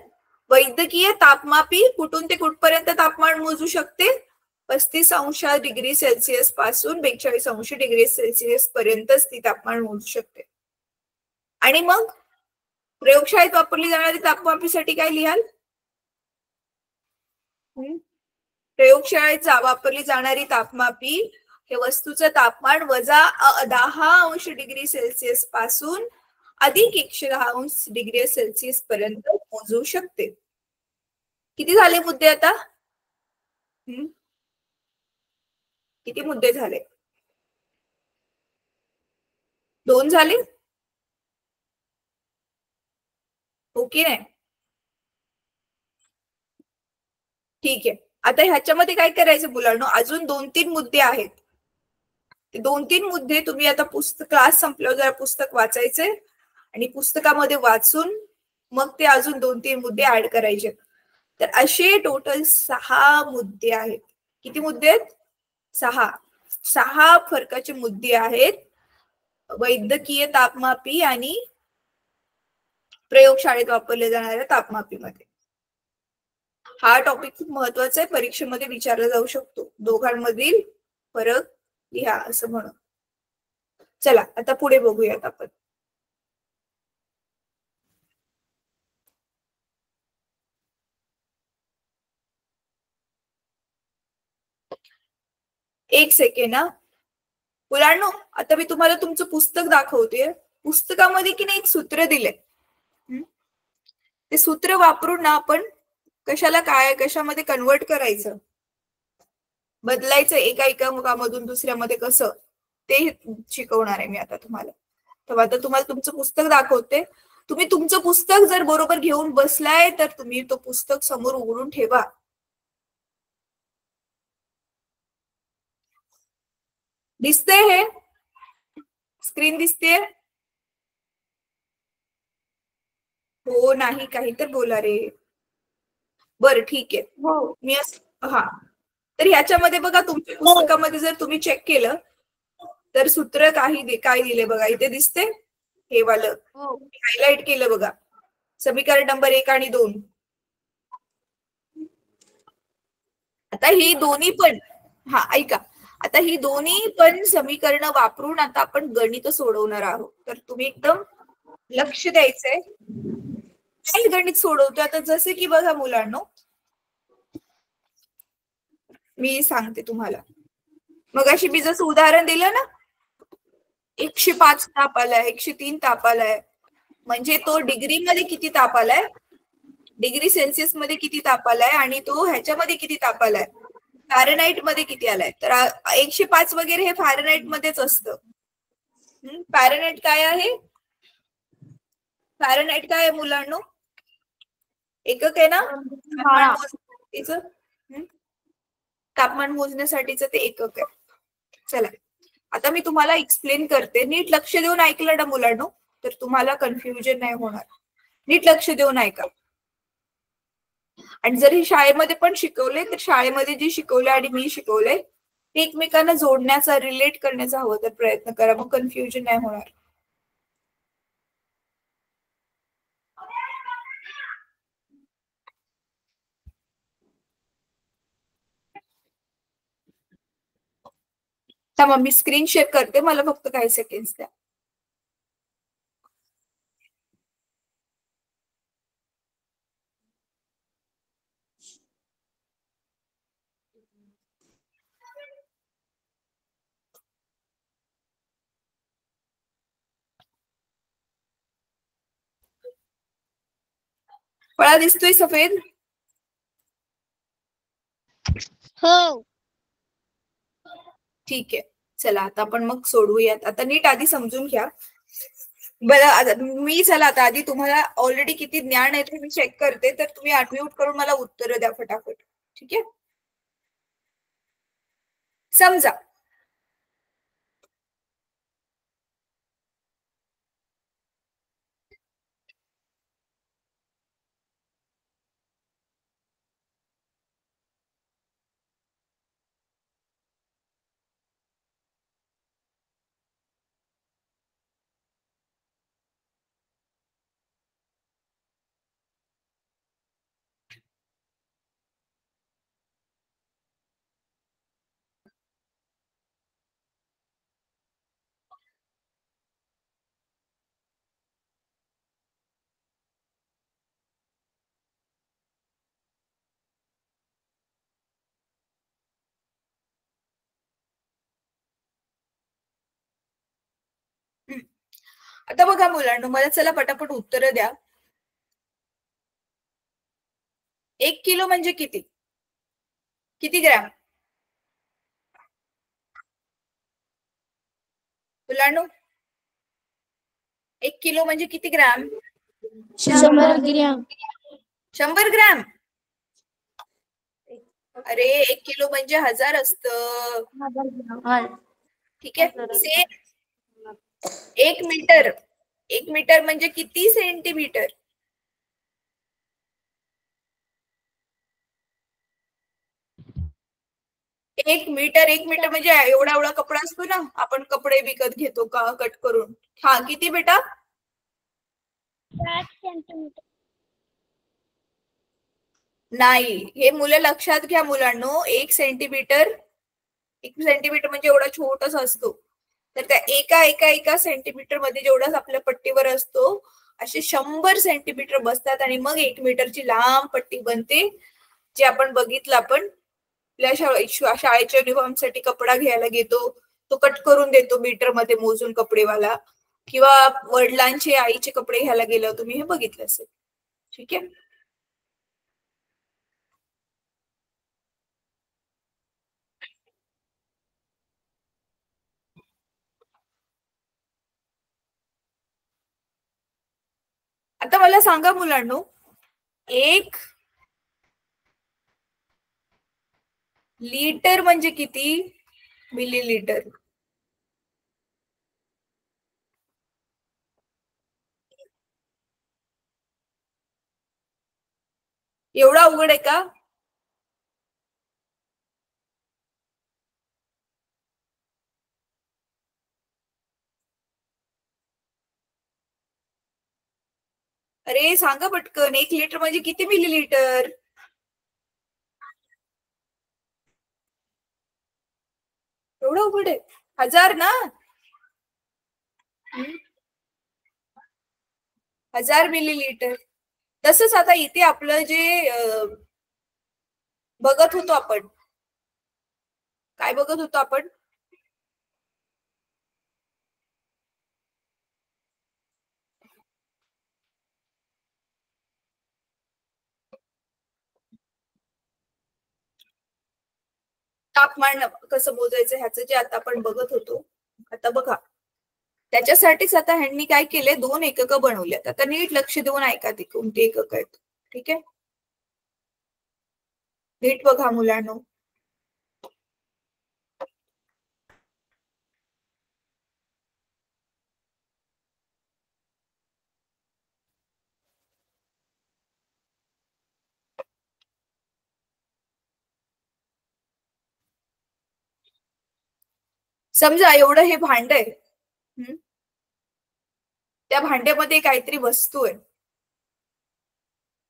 Speaker 1: वैद्यकीय तापमापी कुठून ते कुठपर्यंत तापमान मोजू शकते? 35°C पासून 42°C पर्यंतच ती तापमान मोजू शकते. आणि मग प्रयोगशाळेत वापरली जाणारी तापमापीसाठी काय लिहाल? प्रयोगशाळेत वापरली जाणारी तापमापी हे वस्तूचं तापमान वजा 10° पासून अधिक 110° पर्यंत मोजू शकते. किती झाले मुद्दे आता? किती मुद्दे झाले? 2 झाले? ओके नाही? ठीक आहे. आता ह्याच्यामध्ये काय करायचं मुलांनो? अजून 2-3 मुद्दे आहेत. ते 2-3 मुद्दे तुम्ही आता क्लास संपल्यावर जरा पुस्तक वाचायचे आणि पुस्तकामध्ये वाचून मग ते अजून 2-3 मुद्दे ऍड करायचे. तर असे टोटल 6 मुद्दे आहेत. किती मुद्दे आहेत? 6 फरकाचे मुद्दे आहेत वैद्यकीय तापमापी आणि प्रयोगशाळेत वापरल्या जाणाऱ्या तापमापीमध्ये. हा टॉपिक खूप महत्वाचा आहे, परीक्षेमध्ये विचारला जाऊ शकतो. दोघांमधील फरक लिहा असं म्हणून. चला आता पुढे बघूयात आपण. एक सेकंड ना मुलांनो, आता मी तुम्हाला तुमचं पुस्तक दाखवते. पुस्तकामध्ये की नाही एक सूत्र दिले. ते सूत्र वापरून ना आपण कशाला काय कशामध्ये कन्वर्ट करायचं, बदलायचं एका एककामधून दुसऱ्यामध्ये कसं, ते शिकवणार आहे मी आता तुम्हाला. तर आता तुम्हाला तुमचं पुस्तक दाखवते. तुम्ही तुमचं पुस्तक जर बरोबर घेऊन बसलाय तर तुम्ही तो पुस्तक समोर उघडून ठेवा. दिसतंय? हे स्क्रीन दिसते? हो नाही? काही तर बोला रे. बरं ठीक आहे. मी हा, तर ह्याच्यामध्ये बघा तुमच्या पुस्तकामध्ये जर तुम्ही चेक केलं तर सूत्र काय दिले बघा, इथे दिसते हे वालं हायलाइट केलं बघा, समीकरण नंबर 1 आणि 2. आता ही दोन्ही पण ऐका, आता ही दोन्ही पण समीकरण वापरून आता आपण गणित सोडवणार आहोत. तर तुम्ही एकदम लक्ष द्यायचंय. काय गणित सोडवतो आता? जसे की बघा मुलांनो, मी सांगते तुम्हाला. मगाशी मी जसं उदाहरण दिलं ना, 105 ताप आलाय, 103 ताप आलाय, म्हणजे तो डिग्री मध्ये किती ताप आलाय, डिग्री सेल्सिअस मध्ये किती ताप आलाय आणि तो ह्याच्यामध्ये किती ताप आलाय, फॅरनहाइट मध्ये किती आलाय. तर 105 वगैरे हे फॅरनहाइट मध्येच असतं. फॅरनहाइट काय आहे? फॅरनहाइट काय आहे मुलांनो? एकक आहे ना तापमान मोजण्यासाठीच ते एकक आहे. चला आता मी तुम्हाला एक्सप्लेन करते, नीट लक्ष देऊन ऐकलं ना मुलांनो. तर तुम्हाला कन्फ्युजन नाही होणार. नीट लक्ष देऊन ऐका. आणि जर हे शाळेमध्ये पण शिकवले तर शाळेमध्ये जे शिकवले आणि मी शिकवले ते एकमेकांना जोडण्याचा, रिलेट करण्याचा हवं तर प्रयत्न करा, मग कन्फ्युजन नाही होणार. मग मी स्क्रीन शेअर करते, मला फक्त काही सेकंड्स द्या. फळा दिसतोय सफेद?
Speaker 2: हो.
Speaker 1: ठीक आहे, चला आता आपण मग सोडवूयात. आता नीट आधी समजून घ्या. बरं, आता मी चला आता आधी तुम्हाला ऑलरेडी किती ज्ञान आहे ते मी चेक करते, तर तुम्ही आठवीट करून मला उत्तर द्या फटाफट. ठीक आहे, समजा आता बघा मुलांनो, मला चला पटापट उत्तर द्या. 1 किलो म्हणजे किती? किती ग्रॅम मुलांनो? 1 किलो म्हणजे किती ग्रॅम?
Speaker 2: 100 ग्रॅम.
Speaker 1: 100 ग्रॅम? अरे 1 किलो म्हणजे 1000 असतं. ठीक आहे, सेम 1 मीटर. 1 मीटर म्हणजे किती सेंटीमीटर? एक मीटर म्हणजे एवढा एवढा कपडा असतो ना, आपण कपडे विकत घेतो का कट करून. हा, किती बेटा?
Speaker 2: 60 सेंटीमीटर.
Speaker 1: नाही, हे मुलं लक्षात घ्या मुलांनो. 1 सेंटीमीटर म्हणजे एवढा छोटाच असतो. तर त्या एका सेंटीमीटर मध्ये जेवढा आपल्या पट्टीवर असतो असे 100 सेंटीमीटर बसतात आणि मग 1 मीटरची लांब पट्टी बनते, जे आपण बघितलं. आपण आपल्या शाळेच्या युनिफॉर्मसाठी कपडा घ्यायला घेतो, तो कट करून देतो मीटर मध्ये मोजून कपडेवाला, किंवा वडिलांचे आईचे कपडे घ्यायला गेलं, तुम्ही हे बघितलं असेल. ठीक आहे, आता मला सांगा मुलांनो, 1 लिटर म्हणजे किती मिलीलिटर? एवढा अवघड आहे का? अरे सांगा पटकन, 1 लिटर म्हणजे किती मिलीलिटर? एवढं अवघड आहे? 1000 ना? 1000 मिलीलिटर. तसंच आता इथे आपलं जे बघत होतो आपण, काय बघत होतो आपण? तापमान कसं मोजायचं ह्याचं जे आता आपण बघत होतो. आता बघा, त्याच्यासाठीच आता ह्यांनी काय केले, 2 एककं बनवल्यात. आता नीट लक्ष देऊन ऐका ते कोणती एकक आहेत. ठीक आहे, नीट बघा मुलांनो. समजा एवढं हे भांड आहे, त्या भांड्यामध्ये काहीतरी वस्तू आहे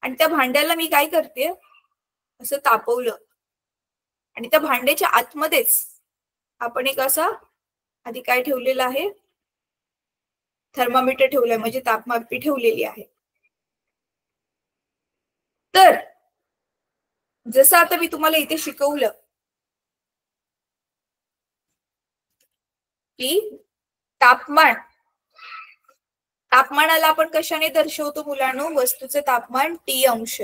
Speaker 1: आणि त्या भांड्याला मी काय करते, असं तापवलं आणि त्या भांड्याच्या आतमध्येच आपण एक असा आधी काय ठेवलेलं आहे, थर्मामीटर ठेवलंय, म्हणजे तापमापी ठेवलेली आहे. तर जसं आता मी तुम्हाला इथे शिकवलं की तापमानाला आपण कशाने दर्शवतो मुलांनो, वस्तूचं तापमान T अंश.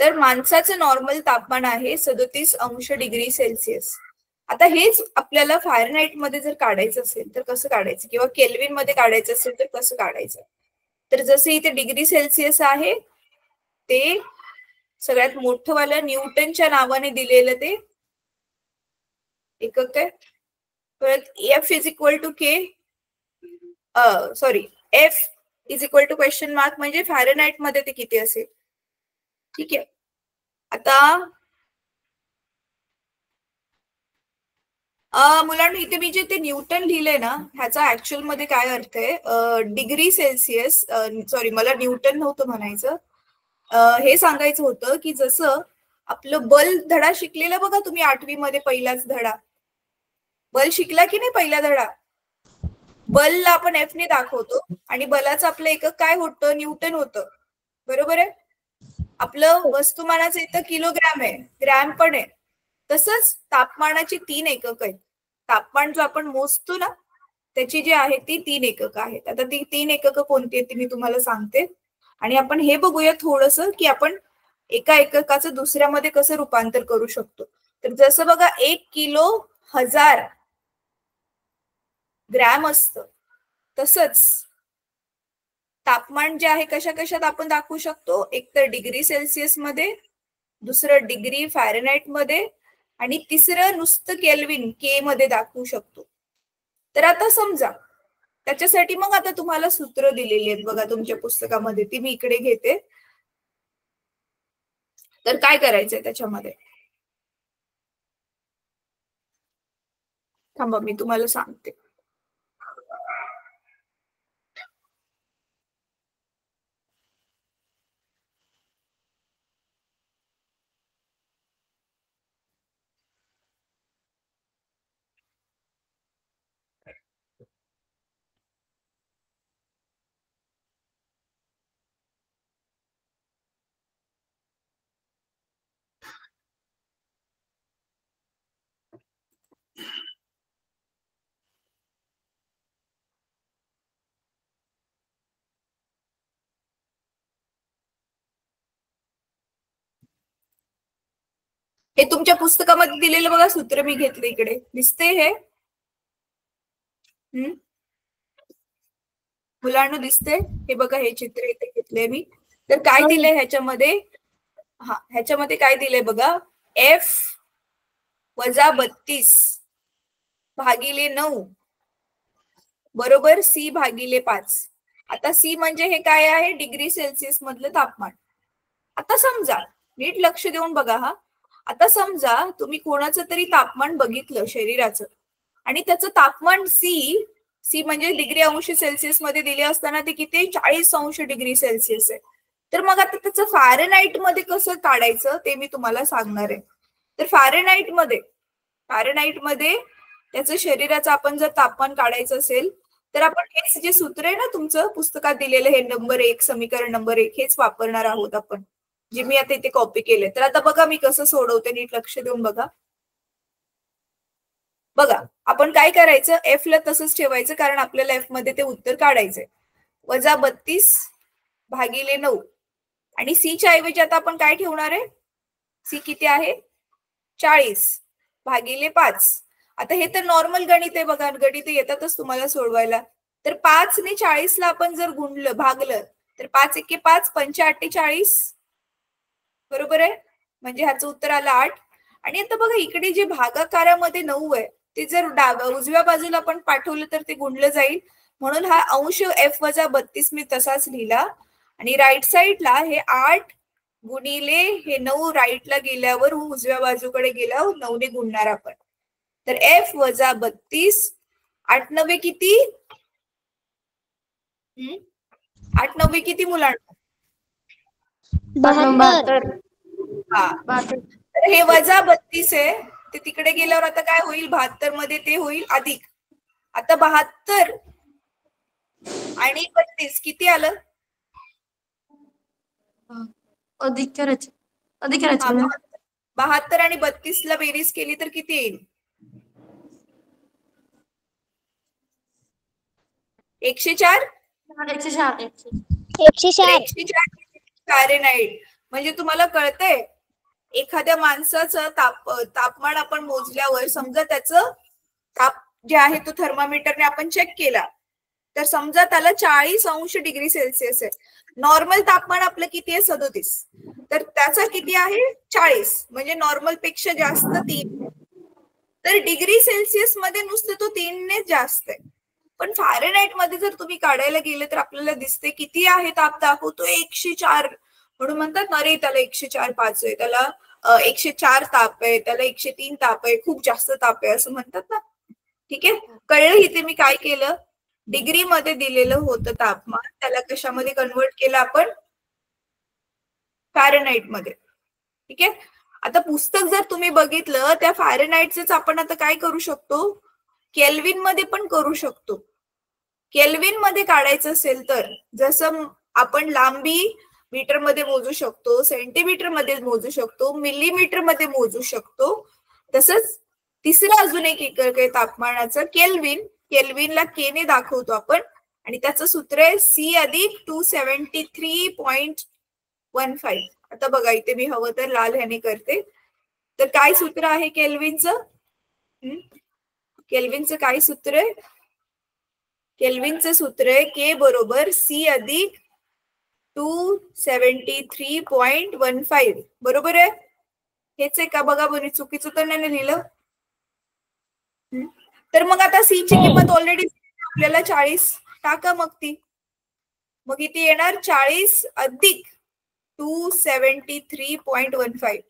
Speaker 1: तर माणसाचं नॉर्मल तापमान आहे 37°C. आता हेच आपल्याला फॅरनहाइट मध्ये जर काढायचं असेल तर कसं काढायचं, किंवा केल्विन मध्ये काढायचं असेल तर कसं काढायचं. तर जसं इथे डिग्री सेल्सिअस आहे ते सगळ्यात मोठं वालं न्यूटनच्या नावाने दिलेलं ते एकक आहे. परत F is equal to K, sorry F is equal to question mark, म्हणजे फॅरनहाइट मध्ये ते किती असेल. ठीक आहे. आता मुलांना इथे मी जे ते न्यूटन लिहिलंय ना, ह्याचा ऍक्च्युअल मध्ये काय अर्थ आहे, डिग्री सेल्सिअस, सॉरी मला न्यूटन नव्हतं म्हणायचं, हे सांगायचं होतं की जसं आपलं बल धडा शिकलेला बघा तुम्ही 8वी मध्ये, पहिलाच धडा बल शिकला की नाही, पहिला धडा. बलला आपण F ने दाखवतो आणि बलाचं आपलं एकक काय होतं, न्यूटन होतं, बरोबर आहे. आपलं वस्तुमानाचं इथं किलोग्रॅम आहे, ग्रॅम पण आहे. तसंच तापमानाची 3 एकक आहेत. तापमान जो आपण मोजतो ना त्याची जी आहे ती 3 एकक आहेत. आता ती 3 एकक कोणती आहेत ती मी तुम्हाला सांगते आणि आपण हे बघूया थोडस की आपण एका एककाचं दुसऱ्यामध्ये कसं रूपांतर करू शकतो. तर जसं बघा 1 किलो 1000 ग्रॅम असतं, तसंच तापमान जे आहे कशा कशात आपण दाखवू शकतो, एक तर डिग्री सेल्सिअस मध्ये, दुसरं डिग्री फॅरनहाइट मध्ये आणि तिसरं नुसतं केल्विन के मध्ये दाखवू शकतो. तर आता समजा त्याच्यासाठी मग आता तुम्हाला सूत्र दिलेली आहेत बघा तुमच्या पुस्तकामध्ये, ती मी इकडे घेते. तर काय करायचंय त्याच्यामध्ये, थांबा मी तुम्हाला सांगते. हे तुमच्या पुस्तकामध्ये दिलेलं बघा सूत्र मी घेतलं इकडे, दिसते हे मुलांना, दिसते हे बघा, हे चित्र इथे घेतलंय मी. तर काय दिलंय ह्याच्यामध्ये, ह्याच्यामध्ये काय दिलंय बघा, F वजा 32 भागिले 9 बरोबर C भागिले 5. आता C म्हणजे हे काय आहे, डिग्री सेल्सिअस मधलं तापमान. आता समजा नीट लक्ष देऊन बघा हा, आता समजा तुम्ही कोणाचं तरी तापमान बघितलं शरीराचं आणि त्याचं तापमान C म्हणजे डिग्री अंश सेल्सिअस मध्ये दिले असताना ते किती 40°C आहे. तर मग आता त्याचं फॅरनहाइट मध्ये कसं काढायचं ते मी तुम्हाला सांगणार आहे. तर फॅरनहाइट मध्ये त्याचं शरीराचं आपण जर तापमान काढायचं असेल तर आपण हेच जे सूत्र आहे ना तुमचं पुस्तकात दिलेलं, हे नंबर 1 समीकरण नंबर 1 हेच वापरणार आहोत आपण, जे मी आता इथे कॉपी केले. तर आता बघा मी कसं सोडवते, नीट लक्ष देऊन बघा. बघा आपण काय करायचं, F ला तसंच ठेवायचं कारण आपल्याला F मध्ये ते उत्तर काढायचंय. वजा 32 भागिले 9 आणि C च्या ऐवजी आता आपण काय ठेवणार आहे, C किती आहे 40 भागिले 5. आता हे तर नॉर्मल गणित आहे बघा, गणित येतातच तुम्हाला सोडवायला. तर 5 ने 40 ला आपण जर गुणलं, भागलं तर 5 एके 5 45 बरोबर आहे, म्हणजे ह्याचं उत्तर आलं 8. आणि आता बघा इकडे जे भागाकारामध्ये 9 आहे ते जर उजव्या बाजूला आपण पाठवलं तर ते गुणलं जाईल, म्हणून हा अंश F वजा 32 मी तसाच लिहिला. आणि राईट साईडला हे 8 गुणिले हे 9 राईटला गेल्यावर उजव्या बाजूकडे गेल्यावर 9 ने गुणणार आपण. तर F वजा 32, 8 9 किती? 8 9 किती मुलांना?
Speaker 2: 72.
Speaker 1: हा, तर हे वजा 32 आहे, ते तिकडे गेल्यावर आता काय होईल? 72 मध्ये ते होईल अधिक. आता 72 आणि 32 किती आलं?
Speaker 2: अधिक करायचं. अधिक करायचं
Speaker 1: हा,
Speaker 2: मॅम.
Speaker 1: 72 आणि 32 ला बेरीज केली तर किती येईल? 104.
Speaker 2: 104.
Speaker 1: 104 फॅरेनहाइट. म्हणजे तुम्हाला कळतंय, एखाद्या माणसाचं तापमान आपण मोजल्यावर समजा त्याचं ताप जे आहे तो थर्मामीटरने आपण चेक केला, तर समजा त्याला 40°C आहे. नॉर्मल तापमान आपलं किती आहे? 37. तर त्याचा किती आहे? 40. म्हणजे नॉर्मल पेक्षा जास्त 3. तर डिग्री सेल्सिअस मध्ये नुसतं तो 3ने जास्त आहे. पण फॅरेनहाइट मध्ये जर तुम्ही काढायला गेले तर आपल्याला दिसते किती आहे ताप दाखवतो? 104. म्हणून म्हणतात ना, रे त्याला 104.5 आहे, त्याला 104 ताप आहे, त्याला 103 ताप आहे, खूप जास्त ताप आहे असं म्हणतात ना. ठीक आहे, कळलं इथे मी काय केलं? डिग्री मध्ये दिलेलं होतं तापमान, त्याला कशामध्ये कन्वर्ट केलं आपण? फॅरेनहाइट मध्ये. ठीक आहे, आता पुस्तक जर तुम्ही बघितलं, त्या फॅरेनहाइटच आपण आता काय करू शकतो? केल्विन मध्ये पण करू शकतो. केल्विन मध्ये काढायचं असेल तर जसं आपण लांबी मीटर मध्ये मोजू शकतो, सेंटीमीटर मध्ये मोजू शकतो, मिलीमीटर मध्ये मोजू शकतो, तसंच तिसरं अजून एक एकक आहे तापमानाचं केल्विन. केल्विनला के ने दाखवतो आपण आणि त्याचं सूत्र आहे C अधिक 273.15. आता बघा इथे मी हवं तर लाल ह्याने करते. तर काय सूत्र आहे केल्विनचं? केल्विनचं काय सूत्र आहे? केल्विनचं सूत्र आहे के बरोबर C अधिक 273.15. बरोबर आहे? हेच आहे का? बघा बरी, चुकीचं तर नाही लिहिलं. तर मग आता सी ची किंमत ऑलरेडी आपल्याला 40 टाका मग ती. मग किती येणार? 40 अधिक 273.15.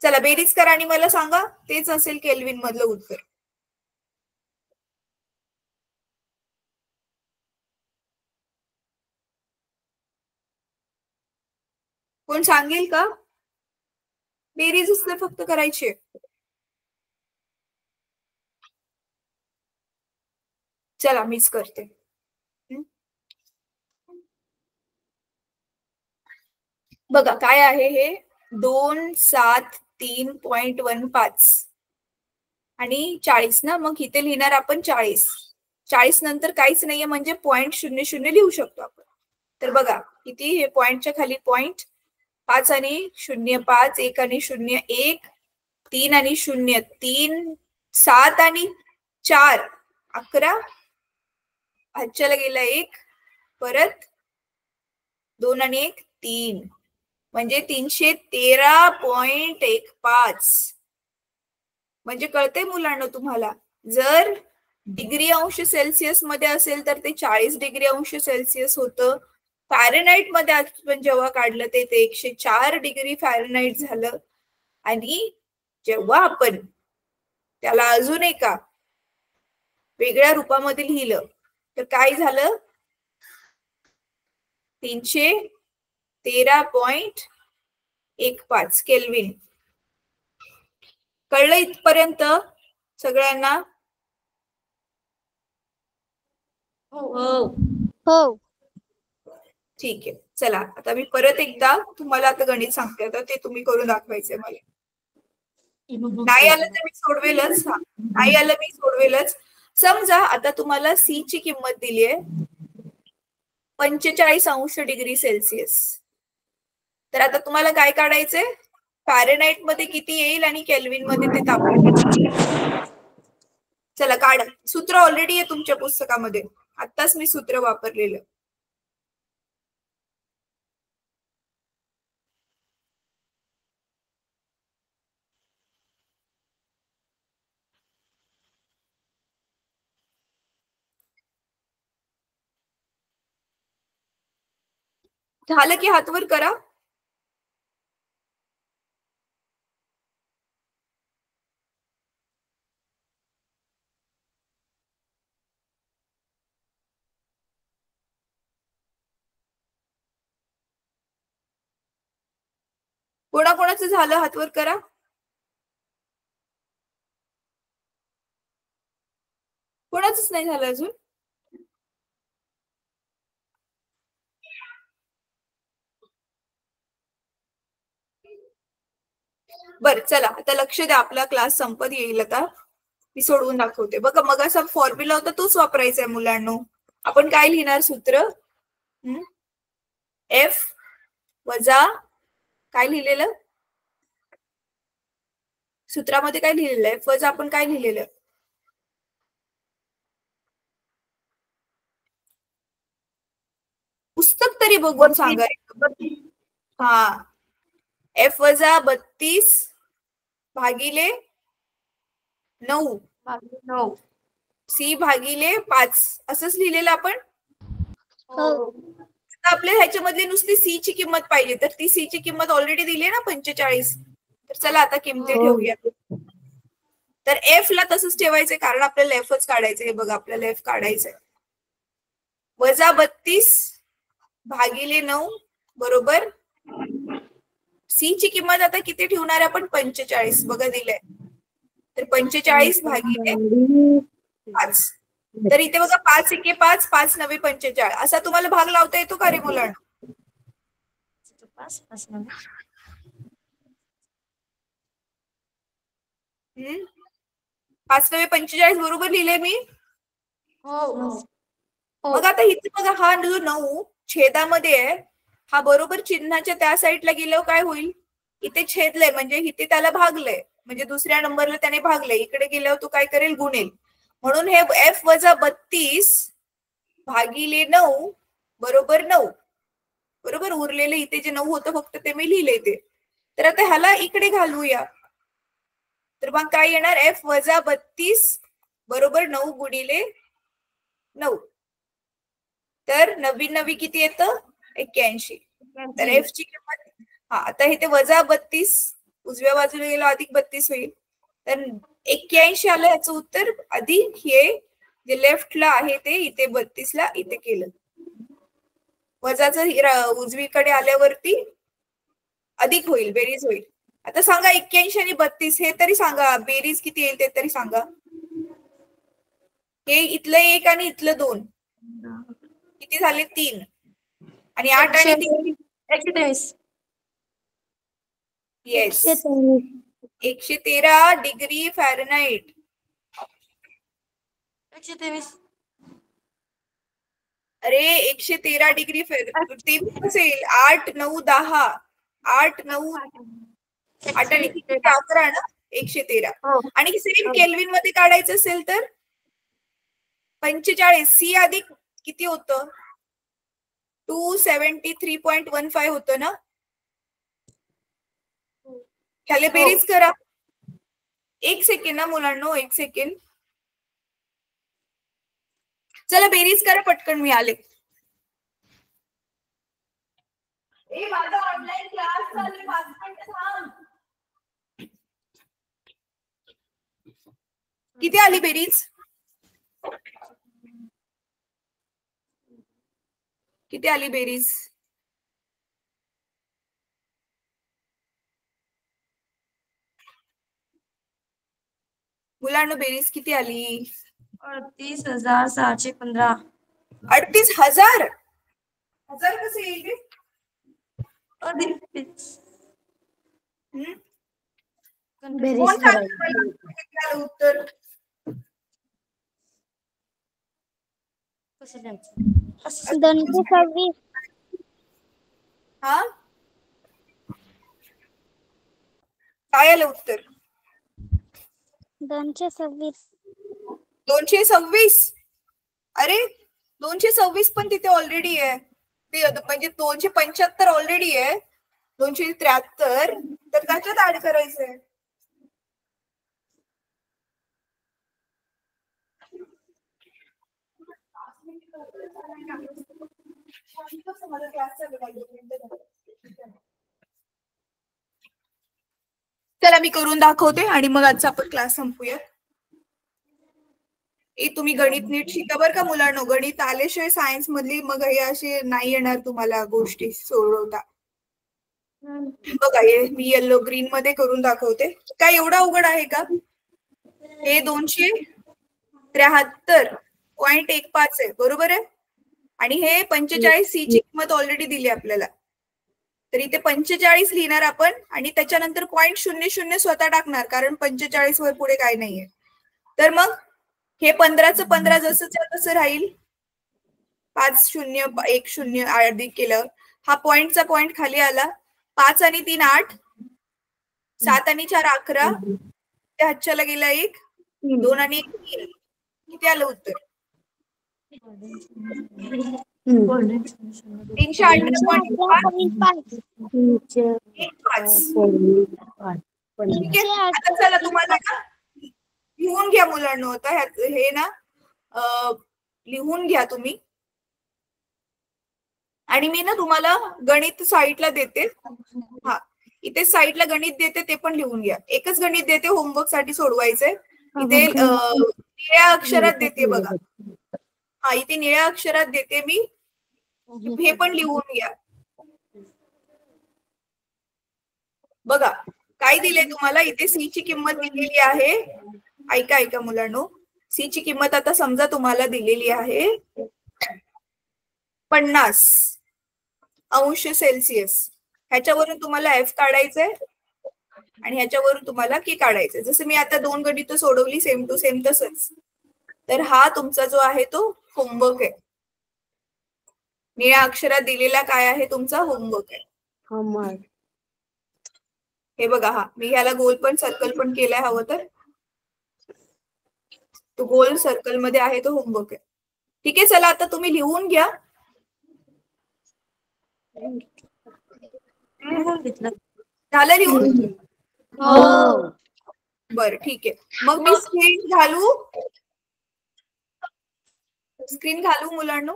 Speaker 1: चला बेरीज करा आणि मला सांगा, तेच असेल केल्विन मधलं उत्तर. कोण सांगेल का? बेरीजच तर फक्त करायची. चला मीच करते. बघा काय आहे हे? 273.15 आणि 40 ना. मग इथे लिहिणार आपण 40. 40 नंतर काहीच नाहीये म्हणजे 0.00 लिहू शकतो आपण. तर बघा किती हे पॉइंटच्या खाली पॉइंट, 5 आणि 0 5, 1 आणि 0 1, 3 आणि 0 3, 7 आणि 4 11, हातच्याला गेला 1, परत 2 आणि 1 3, म्हणजे 313.15. म्हणजे कळते मुलांना तुम्हाला? जर डिग्री अंश सेल्सिअस मध्ये असेल तर ते 40°C होतं. फॅरेनहाइट मध्ये आपण जेव्हा काढलं ते 104° झालं. आणि जेव्हा आपण त्याला अजून एका वेगळ्या रूपामध्ये लिहिलं तर काय झालं? 313.15 केल्विन. कळलं इथपर्यंत सगळ्यांना?
Speaker 2: हो.
Speaker 1: ठीक आहे, चला आता मी परत एकदा तुम्हाला आता गणित सांगते. आता ते तुम्ही करून दाखवायचंय मला. नाही आलं तर मी सोडवेलच. नाही आलं मी सोडवेलच. समजा आता तुम्हाला सी ची किंमत दिली आहे 45°C. तर आता तुम्हाला काय काढायचंय? फॅरेनहाइट मध्ये किती येईल आणि केल्विन मध्ये ते तापमान. चला काढा. सूत्र ऑलरेडी आहे तुमच्या पुस्तकामध्ये, आत्ताच मी सूत्र वापरलेलं. झालं की हात वर करा. कोणाकोणाचं झालं हातवर करा. कोणाचंच नाही झालं अजून. बर चला आता लक्ष द्या, आपला क्लास संपत येईल आता. मी सोडवून दाखवते बघा. मग असा फॉर्म्युला होता तोच वापरायचा आहे मुलांनो. आपण काय लिहिणार सूत्र? एफ वजा काय लिहिलेलं सूत्रामध्ये? काय लिहिलेलं? एफ वजा आपण काय लिहिलेलं? पुस्तक तरी बघून सांगा. हा, एफ वजा 32 भागिले 9 सी भागिले 5 असंच लिहिलेलं आपण. आपल्या ह्याच्यामधली नुसती सी ची किंमत पाहिजे, तर ती सी ची किंमत ऑलरेडी दिली आहे ना 45. तर चला आता किमती ठेवूया. तर एफ ला तसंच ठेवायचंय कारण आपल्याला एफच काढायचंय. हे बघा आपल्याला एफ काढायचंय. वजा 32 भागिले 9 बरोबर सी ची किंमत आता किती ठेवणार आहे आपण? 45 बघा दिलंय. तर 45 भागिले 5. तर इथे बघा 5 एके 5, 5 नवे 45. असा तुम्हाला भाग लावता येतो का रे मुलांना? 5 नवे 45 बरोबर लिहिले मी. मग आता इथे बघा हा जो 9 छेदामध्ये आहे, हा बरोबर चिन्हाच्या त्या साईडला गेल्यावर काय होईल? इथे छेदलंय म्हणजे इथे त्याला भागलंय, म्हणजे दुसऱ्या नंबरला त्याने भागलंय. इकडे गेल्यावर तो काय करेल? गुणेल. म्हणून हे एफ वजा 32 भागिले 9 बरोबर 9 बरोबर. उरलेले इथे जे 9 होतं फक्त ते मी लिहिले ते. तर आता ह्याला इकडे घालूया. तर मग काय येणार? एफ वजा 32 बरोबर 9 गुणिले 9. तर 9 किती येतं? 81. तर एफ ची किंमत हा आता इथे वजा 32 उजव्या बाजूला गेलो अधिक 32 होईल. तर 81 आलं याचं उत्तर. अधिक हे जे लेफ्टला आहे ते इथे 32 ला इथे केलं. वजाचं उजवीकडे आल्यावरती अधिक होईल, बेरीज होईल. आता सांगा 81 आणि 32 हे तरी सांगा, बेरीज किती येईल ते तरी सांगा. हे इथलं 1 आणि इथलं 2 किती झाले? 3. आणि 8 आणि 3
Speaker 2: 123.
Speaker 1: Yes 113 degree Fahrenheit.
Speaker 2: 123.
Speaker 1: अरे 113 डिग्री ते कसं येईल? 8 9 10 8 9 8 आणि 11 ना 113. आणि सेम केल्विन मध्ये काढायचं असेल तर 45 सी अधिक किती होतं? 273.15 होतं ना. ह्याला बेरीज करा. 1 सेकंड ना मुलांनो, 1 सेकंड. चला बेरीज करा पटकन, मी आले. माझा ऑनलाईन क्लास चालू, 5 मिनिटं थांब. किती आली बेरीज? किती आली बेरीज? मुलांना बेरीज किती आली?
Speaker 2: 38,715.
Speaker 1: 38,000? हजार कसं येईल? उत्तर हा काय आलं उत्तर?
Speaker 5: 226.
Speaker 1: 226. अरे 226 पण तिथे ऑलरेडी आहे. ते म्हणजे 275 ऑलरेडी आहे. 273 तर त्याच्यात ऍड करायचंय. चला मी करून दाखवते आणि मग आजचा आपण क्लास संपूया. तुम्ही गणित नीट शिका बरं का मुलांनो. गणित आल्याशिवाय सायन्स मधली मग हे असे नाही येणार तुम्हाला गोष्टी सोडवता. बघा मी येलो ग्रीन मध्ये करून दाखवते. काय एवढा अवघड आहे का? हे 273.15 आहे, बरोबर आहे. आणि हे 45 सी ची किंमत ऑलरेडी दिली आपल्याला. तर इथे 45 लिहिणार आपण आणि त्याच्यानंतर 0.00 स्वतः टाकणार, कारण 45 वर पुढे काय नाहीये. तर मग हे 15चं 15 जसं तसं राहील. 5010 अधिक केलं, हा पॉइंटचा पॉइंट खाली आला. 5 आणि 3 8, 7 आणि 4 11, त्या हातच्याला गेला 1, 2 आणि 1 3. किती आलं उत्तर? 318.5. ठीक आहे. आता चला तुम्हाला ना लिहून घ्या मुलांनो. आता हे ना लिहून घ्या तुम्ही. आणि मी ना तुम्हाला गणित साईडला देते. हा, इथे साईडला गणित देते, ते पण लिहून घ्या. एकच गणित देते, होमवर्क साठी सोडवायचंय. इथे निळ्या अक्षरात देते बघा. हा, इथे निळ्या अक्षरात देते मी, हे पण लिहून घ्या. बघा काय दिले तुम्हाला. इथे सी ची किंमत दिलेली आहे. ऐका मुलांनो, सी ची किंमत आता समजा तुम्हाला दिलेली आहे 50°C. ह्याच्यावरून तुम्हाला एफ काढायचंय आणि ह्याच्यावरून तुम्हाला के काढायचंय. जसं मी आता 2 गणित सोडवली सेम टू सेम तसंच. तर हा तुमचा जो आहे तो होमवर्क आहे. निळ्या अक्षरात दिलेला काय आहे तुमचा होमवर्क आहे. हे बघा, हा मी ह्याला गोल पण सर्कल पण केलाय. हवं तर तो गोल सर्कल मध्ये आहे तो होमवर्क आहे. ठीक आहे, चला आता तुम्ही लिहून घ्या. झालं लिहून? बरं, ठीक आहे. मग मी स्क्रीन घालू मुलांनो?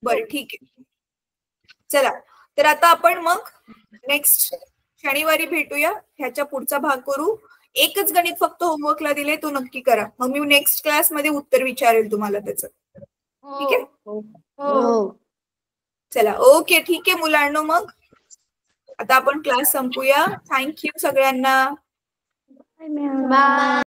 Speaker 1: बरं, ठीक आहे. चला, तर आता आपण मग नेक्स्ट शनिवारी भेटूया. ह्याच्या पुढचा भाग करू. एकच गणित फक्त होमवर्कला दिले, तो नक्की करा. मग मी नेक्स्ट क्लास मध्ये उत्तर विचारेल तुम्हाला त्याचं. ठीक आहे? चला, ओके, ठीक आहे मुलांनो. मग आता आपण क्लास संपूया. थँक्यू सगळ्यांना.
Speaker 2: बाय.